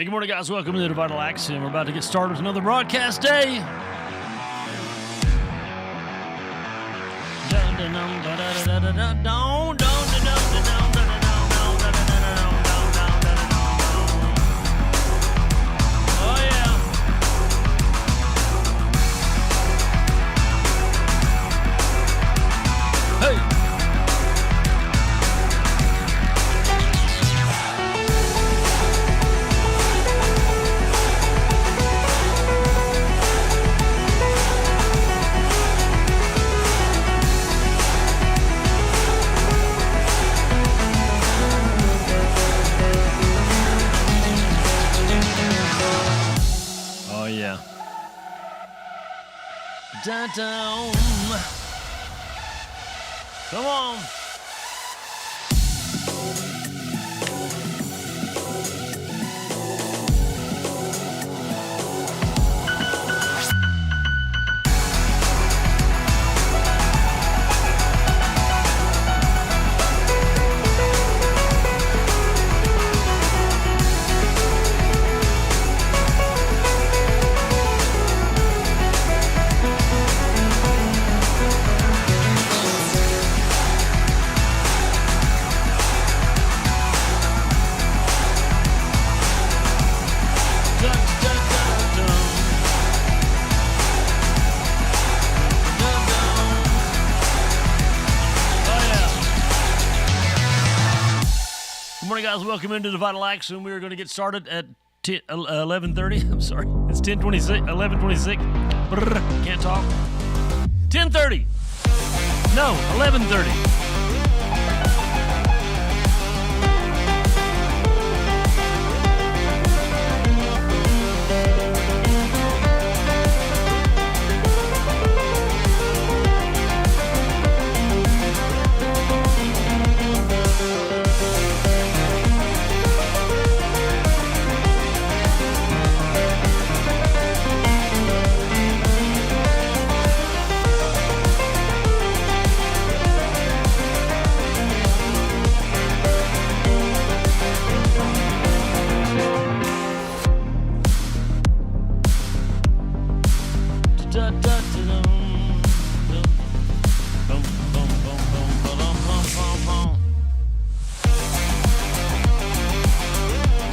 Good morning, guys. Welcome to the Vital Axiom. We're about to get started with another broadcast day. Oh, yeah. Hey. Oh, yeah. Da-dum. Come on. Good morning, guys. Welcome into the Vital Axiom. We are going to get started at 11:30. I'm sorry. It's 10:26. 11:26. Can't talk. 10:30. No, 11:30.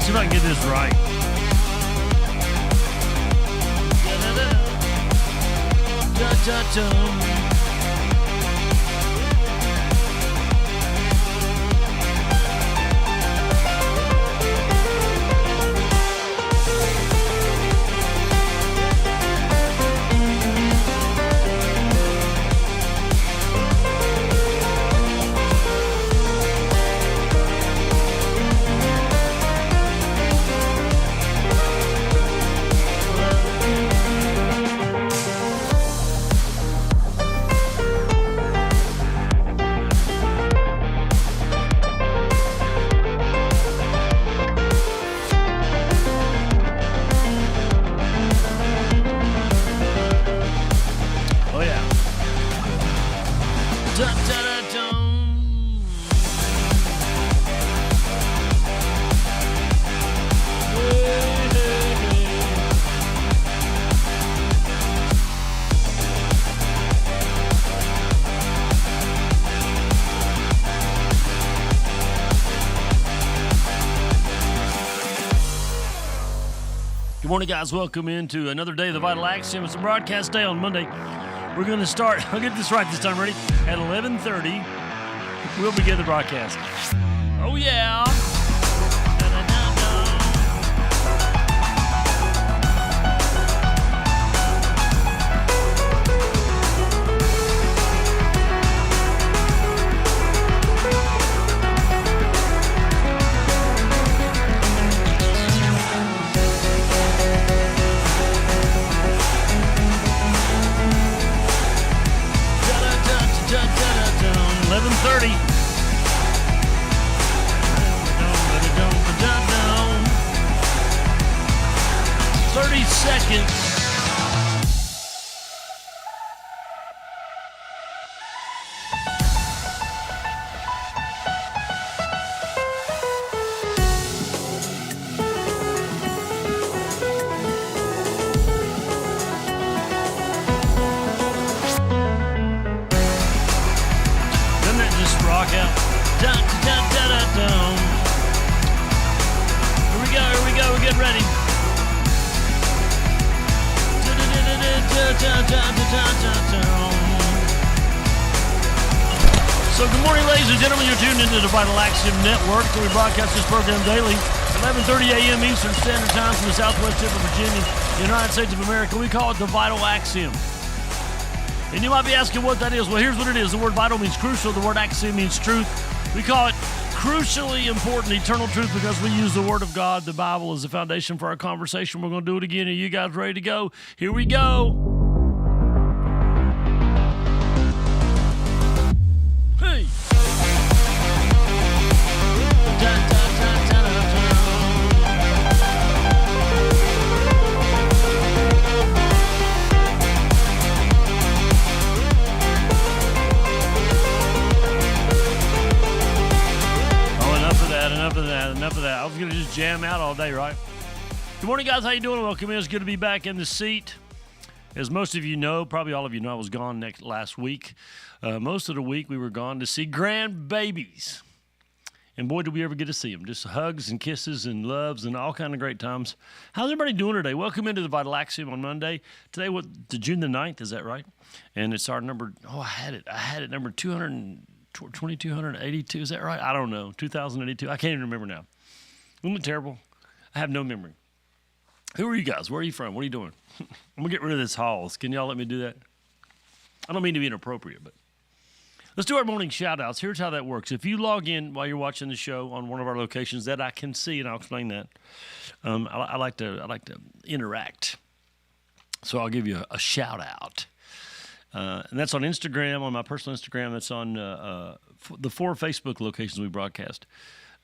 See if I can get this right. Oh, yeah. Good morning, guys. Welcome into another day of the Vital Axiom. It's a broadcast day on Monday. We're going to start, I'll get this right this time, ready? At 11:30, we'll begin the broadcast. Oh, yeah. Seconds. Here we go. We're getting ready. So good morning, ladies and gentlemen. You're tuned into the Vital Axiom Network. We broadcast this program daily, 11:30 a.m. Eastern Standard Time from the southwest tip of Virginia, the United States of America. We call it the Vital Axiom. And you might be asking what that is. Well, here's what it is. The word vital means crucial. The word axiom means truth. We call it crucially important eternal truth because we use the Word of God, the Bible, as the foundation for our conversation. We're going to do it again. Are you guys ready to go? Here we go. Hey. Enough of that. I was going to just jam out all day, right? Good morning, guys. How you doing? Welcome in. It's good to be back in the seat. As most of you know, probably all of you know, I was gone last week. Most of the week we were gone to see grandbabies. And boy, did we ever get to see them. Just hugs and kisses and loves and all kind of great times. How's everybody doing today? Welcome into the Vital Axiom on Monday. Today, June the 9th, is that right? And it's our number, I had it, number 2282, is that right? I don't know. 2082. I can't even remember now. Isn't it terrible? I have no memory. Who are you guys? Where are you from? What are you doing? I'm going to get rid of this halls. Can y'all let me do that? I don't mean to be inappropriate, but let's do our morning shout-outs. Here's how that works. If you log in while you're watching the show on one of our locations that I can see, and I'll explain that, I like to interact. So I'll give you a shout-out. And that's on Instagram, on my personal Instagram. That's on the 4 Facebook locations we broadcast.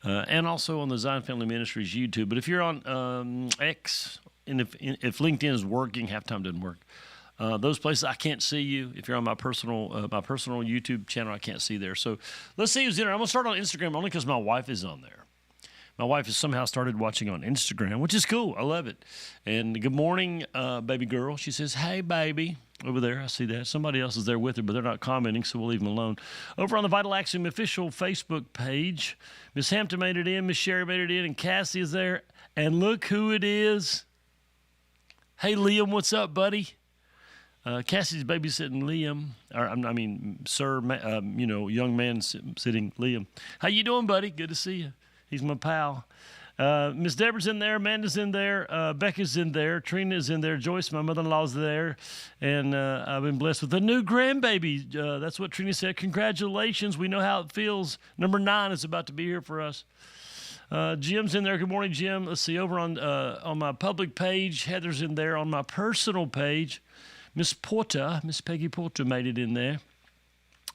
And also on the Zion Family Ministries YouTube. But if you're on X, and if LinkedIn is working, halftime doesn't work. Those places, I can't see you. If you're on my personal YouTube channel, I can't see there. So let's see who's in there. I'm going to start on Instagram only because my wife is on there. My wife has somehow started watching on Instagram, which is cool. I love it. And good morning, baby girl. She says, hey, baby. Over there, I see that. Somebody else is there with her, but they're not commenting, so we'll leave them alone. Over on the Vital Axiom official Facebook page, Miss Hampton made it in, Miss Sherry made it in, and Cassie is there. And look who it is. Hey, Liam, what's up, buddy? Cassie's babysitting Liam. Young man sitting Liam. How you doing, buddy? Good to see you. He's my pal. Miss Deborah's in there, Amanda's in there, Becca's in there, Trina's in there, Joyce, my mother-in-law's there, and I've been blessed with a new grandbaby. That's what Trina said. Congratulations. We know how it feels. Number 9 is about to be here for us. Jim's in there. Good morning, Jim. Let's see, over on my public page, Heather's in there. On my personal page, Miss Peggy Porter made it in there.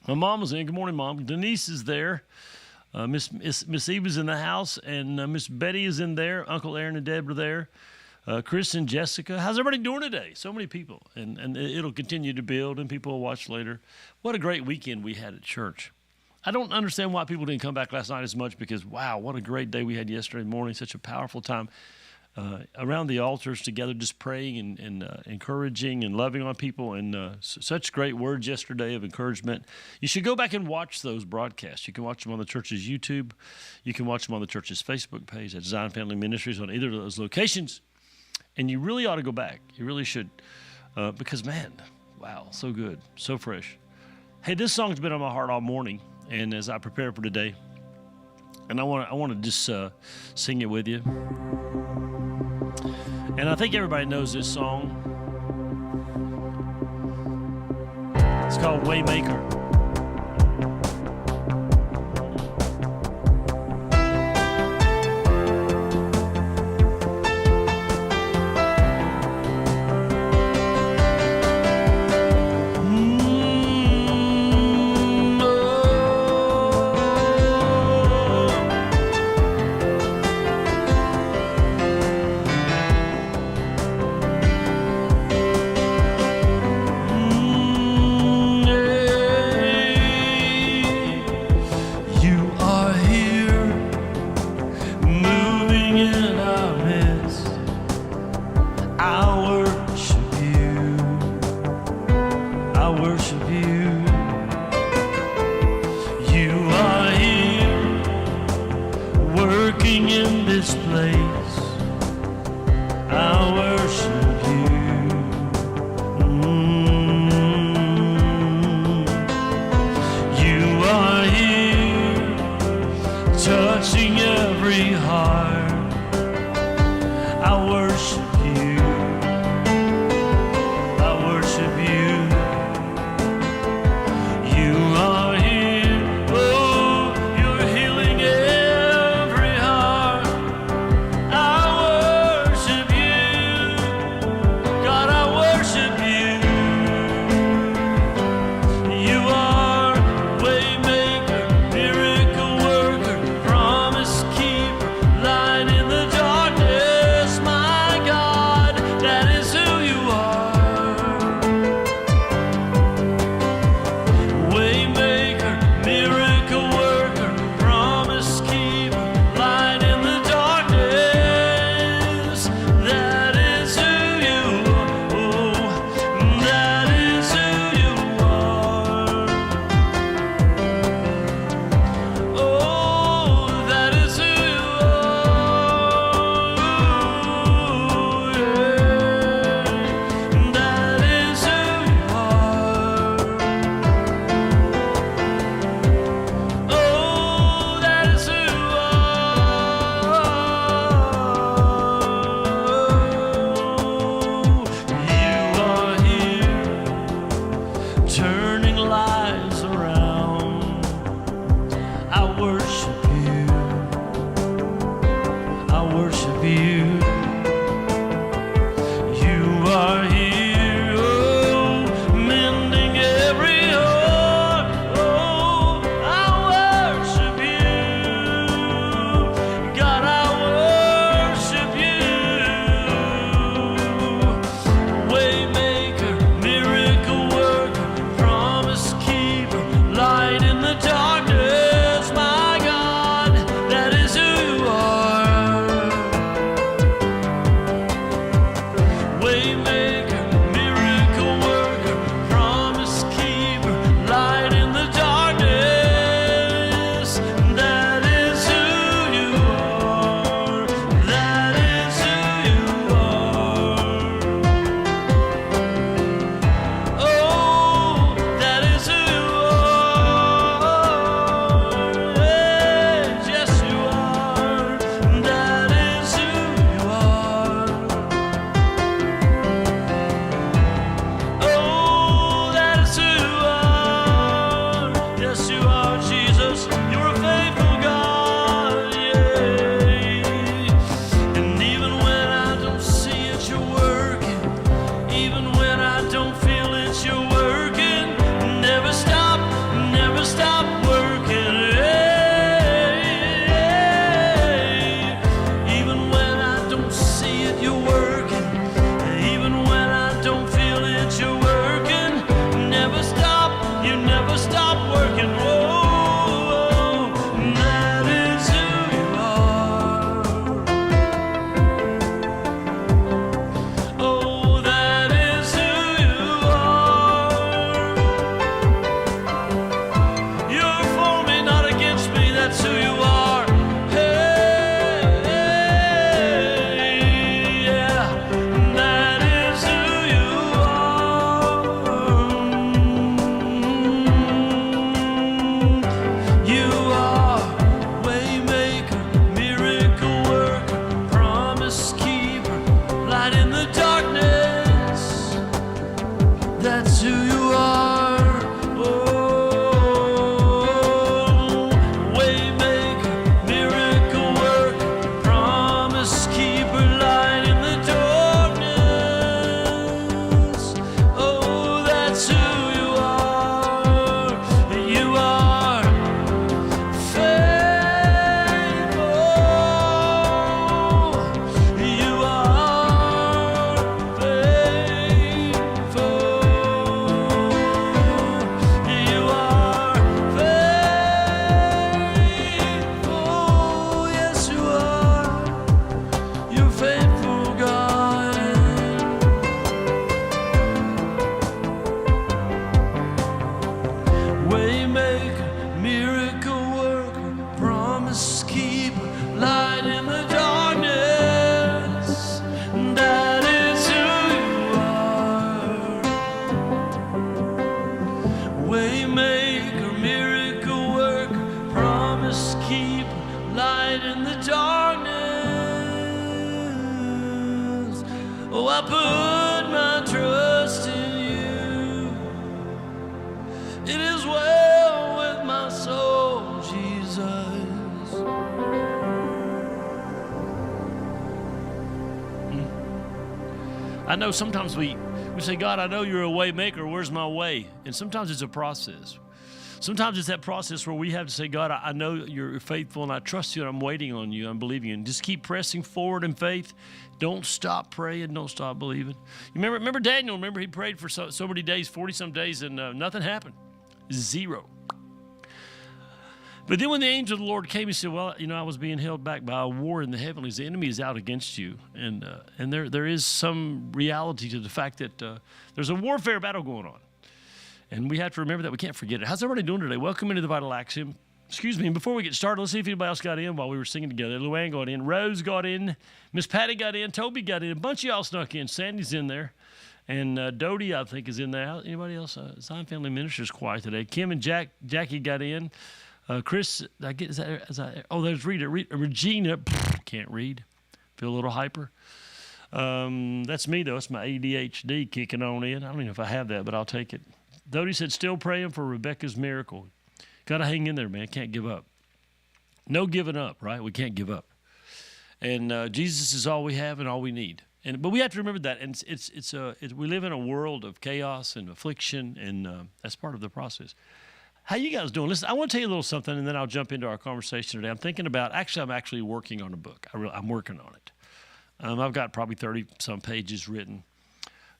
My mom was in. Good morning, Mom. Denise is there. Miss Eva's in the house, and Miss Betty is in there. Uncle Aaron and Deb are there. Chris and Jessica. How's everybody doing today? So many people, and it'll continue to build, and people will watch later. What a great weekend we had at church. I don't understand why people didn't come back last night as much because, wow, what a great day we had yesterday morning. Such a powerful time around the altars together, just praying and encouraging and loving on people, and such great words yesterday of encouragement. You should go back and watch those broadcasts. You can watch them on the church's YouTube. You can watch them on the church's Facebook page at Zion Family Ministries on either of those locations. And you really ought to go back. You really should because, man, wow, so good, so fresh. Hey, this song's been on my heart all morning, and as I prepare for today, and I want to just sing it with you. And I think everybody knows this song. It's called Waymaker. Waymaker, miracle worker, promise keeper, light in the darkness. That is who you are. Waymaker, miracle worker, promise keeper, light in the darkness. Oh, I put my trust in you. It is well with my soul, Jesus. I know sometimes we say, God, I know you're a way maker. Where's my way? And sometimes it's a process. Sometimes it's that process where we have to say, God, I know you're faithful and I trust you and I'm waiting on you. I'm believing you. And just keep pressing forward in faith. Don't stop praying. Don't stop believing. You remember Daniel? Remember he prayed for so many days, 40-some days, and nothing happened. Zero. But then when the angel of the Lord came, he said, well, I was being held back by a war in the heavenlies. The enemy is out against you. And there is some reality to the fact that there's a warfare battle going on. And we have to remember that. We can't forget it. How's everybody doing today? Welcome into the Vital Axiom. Excuse me. And before we get started, let's see if anybody else got in while we were singing together. Luann got in. Rose got in. Miss Patty got in. Toby got in. A bunch of y'all snuck in. Sandy's in there. And Dodie, I think, is in there. Anybody else? Zion Family Ministries quiet today. Kim and Jackie got in. Chris, there's Rita. Regina, can't read. Feel a little hyper. That's me, though. It's my ADHD kicking on in. I don't even know if I have that, but I'll take it. Dodie said, still praying for Rebecca's miracle. Got to hang in there, man. Can't give up. No giving up, right? We can't give up. And Jesus is all we have and all we need. But we have to remember that. And we live in a world of chaos and affliction, and that's part of the process. How you guys doing? Listen, I want to tell you a little something, and then I'll jump into our conversation today. I'm actually working on a book. I'm working on it. I've got probably 30-some pages written.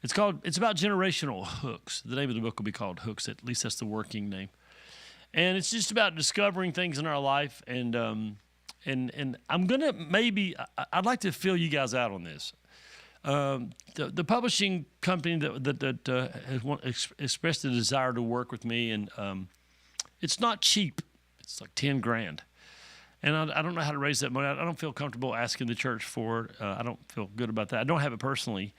It's about generational hooks. The name of the book will be called Hooks. At least that's the working name. And it's just about discovering things in our life. And I'm gonna I'd like to fill you guys out on this. The publishing company that has expressed a desire to work with me, and it's not cheap. It's like $10,000. And I don't know how to raise that money. I don't feel comfortable asking the church for it. I don't feel good about that. I don't have it personally.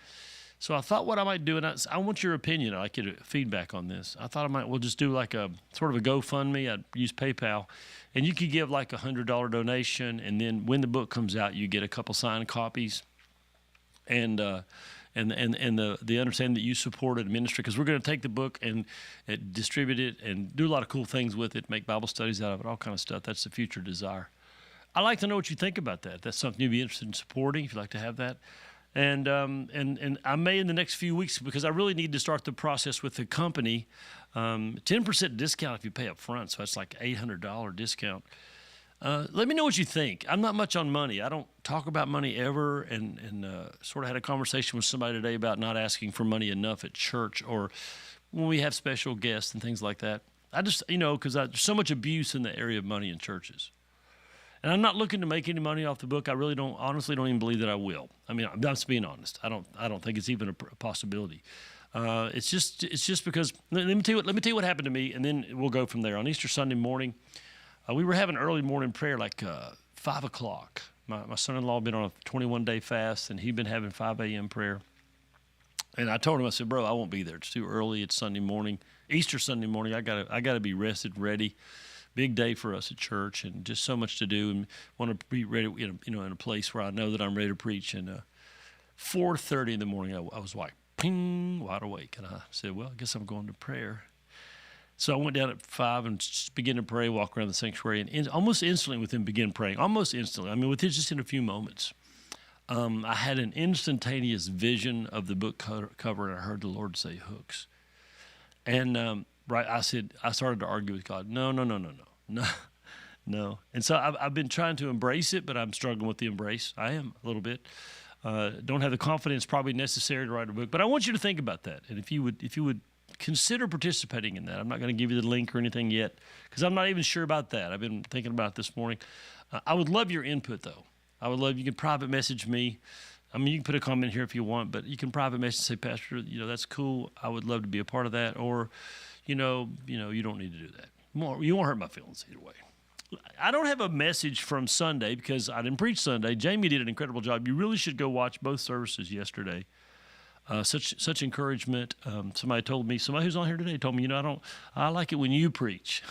So I thought what I might do, and I want your opinion. I'd like your feedback on this. I thought we'll just do like a sort of a GoFundMe. I'd use PayPal. And you could give like a $100 donation, and then when the book comes out, you get a couple signed copies. And the understanding that you supported ministry, because we're going to take the book and distribute it and do a lot of cool things with it, make Bible studies out of it, all kind of stuff. That's the future desire. I'd like to know what you think about that. That's something you'd be interested in supporting if you'd like to have that. And I may in the next few weeks, because I really need to start the process with the company, 10% discount if you pay up front, so that's like $800 discount. Let me know what you think. I'm not much on money. I don't talk about money ever, and sort of had a conversation with somebody today about not asking for money enough at church or when we have special guests and things like that. I just, because there's so much abuse in the area of money in churches. And I'm not looking to make any money off the book. I really honestly don't even believe that I will. I mean, I'm just being honest. I don't think it's even a possibility. It's just because, let me tell you what happened to me, and then we'll go from there. On Easter Sunday morning, we were having early morning prayer, like 5 o'clock. My son-in-law had been on a 21-day fast, and he'd been having 5 a.m. prayer. And I told him, I said, bro, I won't be there. It's too early. It's Sunday morning, Easter Sunday morning. I gotta be rested, ready. Big day for us at church, and just so much to do, and want to be ready, in a place where I know that I'm ready to preach. And 4:30 in the morning, I was like, ping, wide awake, and I said, well, I guess I'm going to prayer. So I went down at 5 and just began to pray, walk around the sanctuary, and almost instantly with him begin praying. Almost instantly. I mean, within just in a few moments. I had an instantaneous vision of the book cover, and I heard the Lord say hooks. And I started to argue with God. No. And so I've been trying to embrace it, but I'm struggling with the embrace. I am a little bit. Don't have the confidence probably necessary to write a book, but I want you to think about that. And if you would consider participating in that. I'm not going to give you the link or anything yet, because I'm not even sure about that. I've been thinking about it this morning. I would love your input, though. You can private message me. I mean, you can put a comment here if you want, but you can private message and say, Pastor, that's cool. I would love to be a part of that. Or you don't need to do that. You won't hurt my feelings either way. I don't have a message from Sunday because I didn't preach Sunday. Jamie did an incredible job. You really should go watch both services yesterday. Such encouragement. Somebody who's on here today told me, I like it when you preach.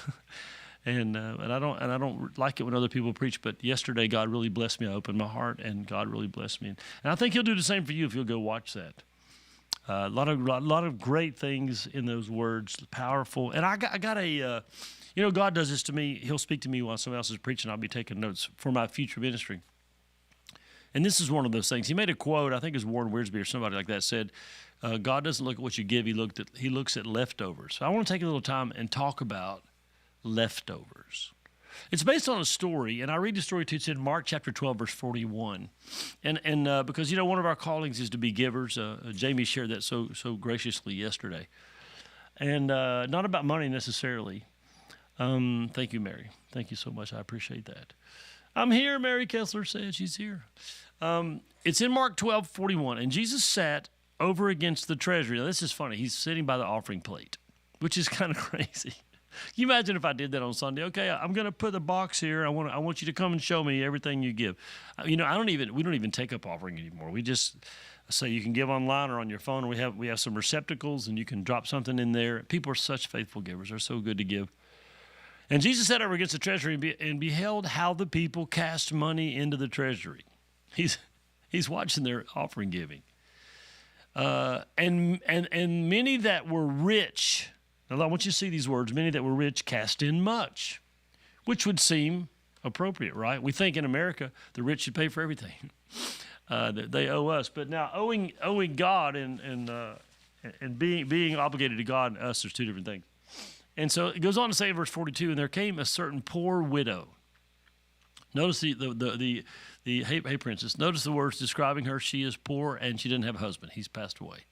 And I don't like it when other people preach, but yesterday God really blessed me. I opened my heart, and God really blessed me. And I think He'll do the same for you if you'll go watch that. A lot of great things in those words, powerful. And I got a, God does this to me. He'll speak to me while someone else is preaching. I'll be taking notes for my future ministry. And this is one of those things. He made a quote, I think it was Warren Wiersbe or somebody like that, said, God doesn't look at what you give, He looks at leftovers. So I want to take a little time and talk about leftovers. It's based on a story, and I read the story too. It's in Mark chapter 12, verse 41. And because, one of our callings is to be givers. Jamie shared that so graciously yesterday. And not about money necessarily. Thank you, Mary. Thank you so much. I appreciate that. I'm here, Mary Kessler said. She's here. It's in Mark 12, 41. And Jesus sat over against the treasury. Now, this is funny. He's sitting by the offering plate, which is kind of crazy. Can you imagine if I did that on Sunday? Okay, I'm going to put a box here. I want you to come and show me everything you give. We don't even take up offering anymore. We just say you can give online or on your phone. We have some receptacles, and you can drop something in there. People are such faithful givers. They're so good to give. And Jesus sat over against the treasury and beheld how the people cast money into the treasury. He's watching their offering giving. And many that were rich. Now, I want you to see these words. Many that were rich cast in much, which would seem appropriate, right? We think in America the rich should pay for everything. They owe us. But now owing God and being obligated to God and us, there's two different things. And so it goes on to say in verse 42, and there came a certain poor widow. Notice the hey princess, notice the words describing her. She is poor and she didn't have a husband. He's passed away.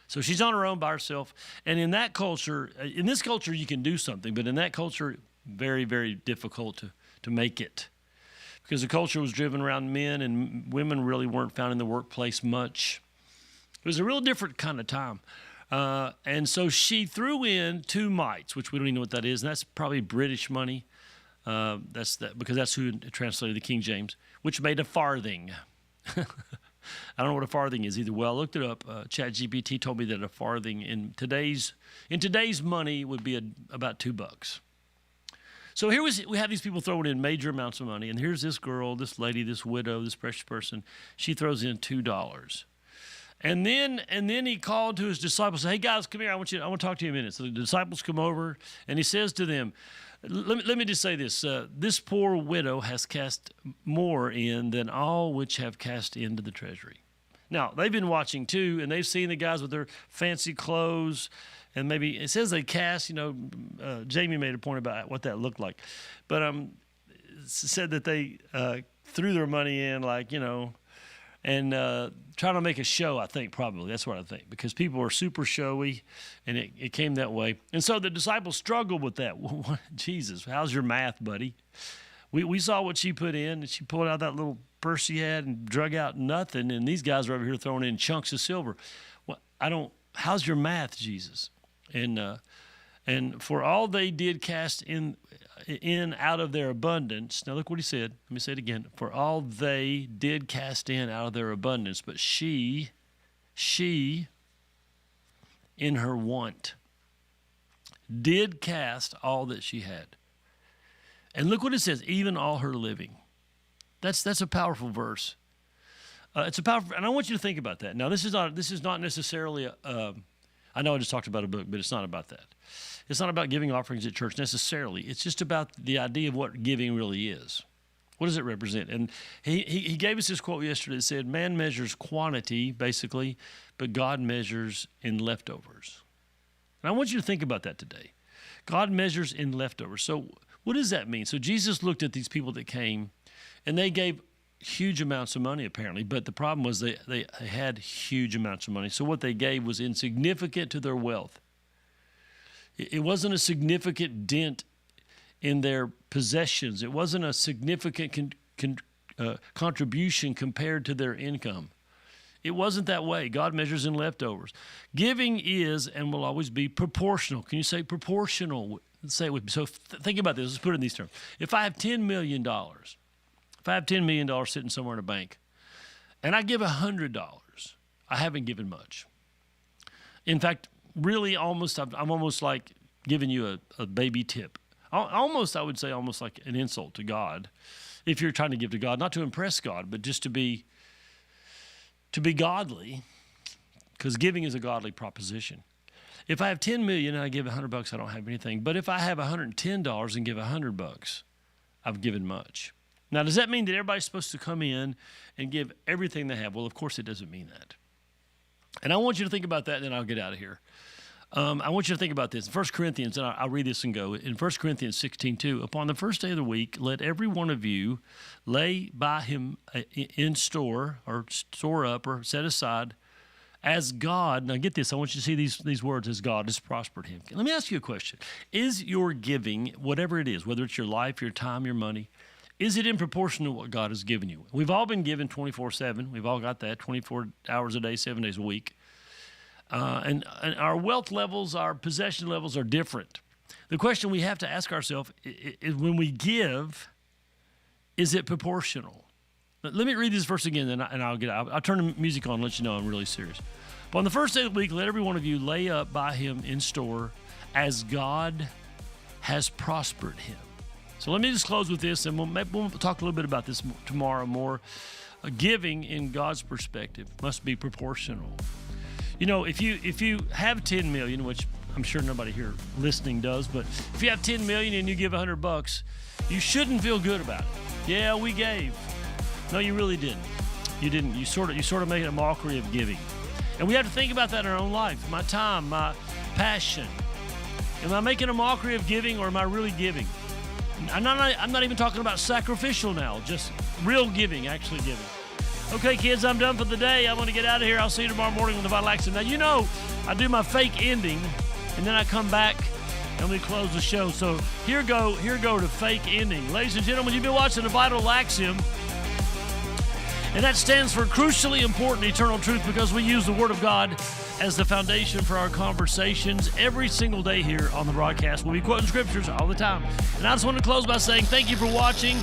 So she's on her own by herself. And in this culture, you can do something, but in that culture, very, very difficult to make it. Because the culture was driven around men, and women really weren't found in the workplace much. It was a real different kind of time. And so she threw in 2 mites, which we don't even know what that is, and that's probably British money. Because that's who translated the King James, which made a farthing. I don't know what a farthing is either. Well, I looked it up. ChatGPT told me that a farthing in today's money would be about $2. So we have these people throwing in major amounts of money, and here's this girl, this lady, this widow, this precious person. She throws in $2. And then he called to his disciples, said, "Hey guys, come here. I want to talk to you a minute." So the disciples come over, and he says to them, let me just say this. This poor widow has cast more in than all which have cast into the treasury. Now, they've been watching too, and they've seen the guys with their fancy clothes, and maybe it says they cast, Jamie made a point about what that looked like. But said that they threw their money in and trying to make a show, I think, probably. That's what I think, because people are super showy, and it came that way. And so the disciples struggled with that. Jesus, how's your math, buddy? We saw what she put in, and she pulled out that little purse she had and drug out nothing, and these guys are over here throwing in chunks of silver. How's your math, Jesus? And for all they did cast in out of their abundance. Now look what he said. Let me say it again. For all they did cast in out of their abundance, but she in her want did cast all that she had. And look what it says, even all her living. That's a powerful verse. It's a powerful, and I want you to think about that. Now this is not necessarily I know I just talked about a book, but it's not about that. It's not about giving offerings at church necessarily. It's just about the idea of what giving really is. What does it represent? And he gave us this quote yesterday that said, man measures quantity, basically, but God measures in leftovers. And I want you to think about that today. God measures in leftovers. So what does that mean? So Jesus looked at these people that came, and they gave huge amounts of money, apparently, but the problem was they had huge amounts of money. So what they gave was insignificant to their wealth. It wasn't a significant dent in their possessions. It wasn't a significant contribution compared to their income. It wasn't that way. God measures in leftovers. Giving is and will always be proportional. Can you say proportional? Say it with me. So think about this. Let's put it in these terms. If I have $10 million, sitting somewhere in a bank, and I give $100, I haven't given much. In fact, really almost, I'm almost like giving you a baby tip. Almost, I would say almost like an insult to God. If you're trying to give to God, not to impress God, but just to be godly, because giving is a godly proposition. If I have $10 million and I give $100, I don't have anything. But if I have $110 and give $100, I've given much. Now, does that mean that everybody's supposed to come in and give everything they have? Well, of course, it doesn't mean that. And I want you to think about that, and then I'll get out of here. I want you to think about this. 1 Corinthians, and I'll read this and go. In 1 Corinthians 16:2, upon the first day of the week, let every one of you lay by him in store, or store up, or set aside, as God, now get this, I want you to see these words, as God has prospered him. Let me ask you a question. Is your giving, whatever it is, whether it's your life, your time, your money, is it in proportion to what God has given you? We've all been given 24/7. We've all got that, 24 hours a day, 7 days a week. And our wealth levels, our possession levels are different. The question we have to ask ourselves is when we give, is it proportional? Let me read this verse again, and I'll turn the music on and let you know I'm really serious. But on the first day of the week, let every one of you lay up by him in store as God has prospered him. So let me just close with this, and we'll talk a little bit about this tomorrow more. Giving in God's perspective must be proportional. You know, if you have 10 million, which I'm sure nobody here listening does, but if you have 10 million and you give $100, you shouldn't feel good about it. Yeah, we gave. No, you really didn't. You didn't. You sort of made a mockery of giving. And we have to think about that in our own life. My time, my passion. Am I making a mockery of giving, or am I really giving? I'm not even talking about sacrificial now, just real giving, actually giving. Okay, kids, I'm done for the day. I'm going to get out of here. I'll see you tomorrow morning on the Vital Axiom. Now, you know, I do my fake ending, and then I come back and we close the show. So here go to fake ending. Ladies and gentlemen, you've been watching the Vital Axiom, and that stands for crucially important eternal truth, because we use the Word of God as the foundation for our conversations every single day here on the broadcast. We'll be quoting scriptures all the time. And I just want to close by saying thank you for watching.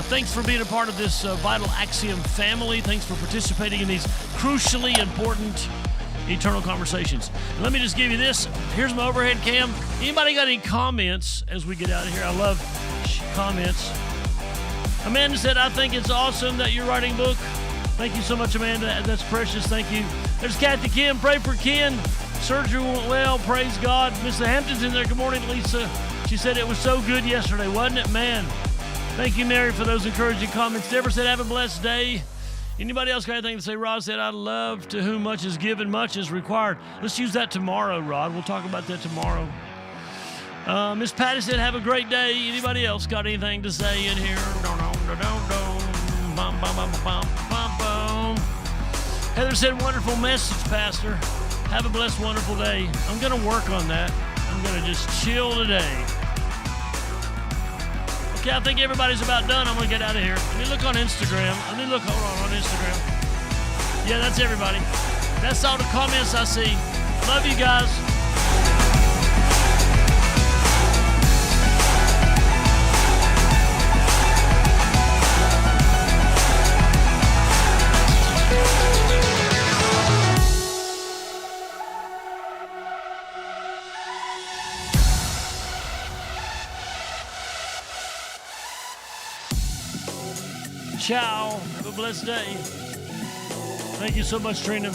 Thanks for being a part of this Vital Axiom family. Thanks for participating in these crucially important eternal conversations. And let me just give you this. Here's my overhead cam. Anybody got any comments as we get out of here? I love comments. Amanda said, I think it's awesome that you're writing a book. Thank you so much, Amanda. That's precious. Thank you. There's Kathy Kim. Pray for Ken. Surgery went well. Praise God. Mr. Hampton's in there. Good morning, Lisa. She said it was so good yesterday, wasn't it? Man. Thank you, Mary, for those encouraging comments. Deborah said, have a blessed day. Anybody else got anything to say? Rod said, I love to whom much is given, much is required. Let's use that tomorrow, Rod. We'll talk about that tomorrow. Miss Patty said, have a great day. Anybody else got anything to say in here? Heather said, wonderful message, Pastor. Have a blessed, wonderful day. I'm going to work on that. I'm going to just chill today. Okay, I think everybody's about done. I'm going to get out of here. Let me look on Instagram. Hold on Instagram. Yeah, that's everybody. That's all the comments I see. Love you guys. Ciao. Have a blessed day. Thank you so much, Trina.